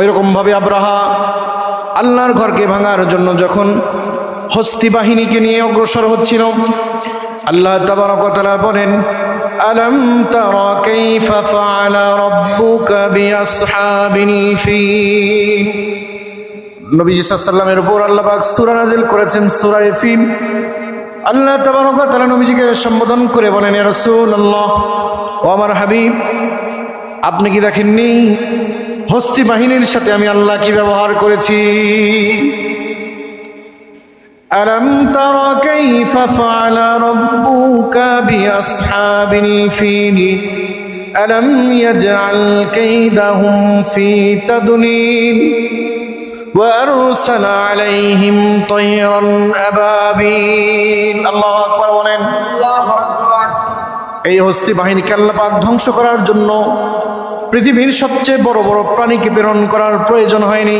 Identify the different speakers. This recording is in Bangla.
Speaker 1: ওইরকম ভাবে আব্রাহা আল্লাহর ঘরকে ভাঙার জন্য যখন হস্তি বাহিনীকে নিয়ে অগ্রসর হচ্ছিল, আল্লাহ তাবারক ওয়া তাআলা বলেন, আলাম তারা কাইফা ফাআলা রাব্বুকা বিআসহাবিল ফিল। নবীজি সাল্লাল্লাহু আলাইহি ওয়াসাল্লামের উপর আল্লাহ পাক সূরা নাযিল করেছেন, সূরা ফিল। আল্লাহ তাবারক ওয়া তাআলা নবীজিকে সম্বোধন করে বলেন, ইয়া রাসূলুল্লাহ, ও আমার হাবিব, আপনি কি দেখেননি হস্তি বাহিনীর সাথে আমি আল্লাহ কি ব্যবহার করেছি? আলাম তারা কাইফা ফাআলা রাব্বুকা বিআসহাবিল ফিল আলাম ইয়াজআল কাইদাহুম ফি তাদলিল ওয়া আরসালা আলাইহিম তায়রান আবাবিল। আল্লাহু আকবার বলেন। আল্লাহু আকবার। এই হস্তি বাহিনীকে আল্লাহ পাক ধ্বংস করার জন্য পৃথিবীর সবচেয়ে বড় বড় প্রাণীকে প্রেরণ করার প্রয়োজন হয়নি।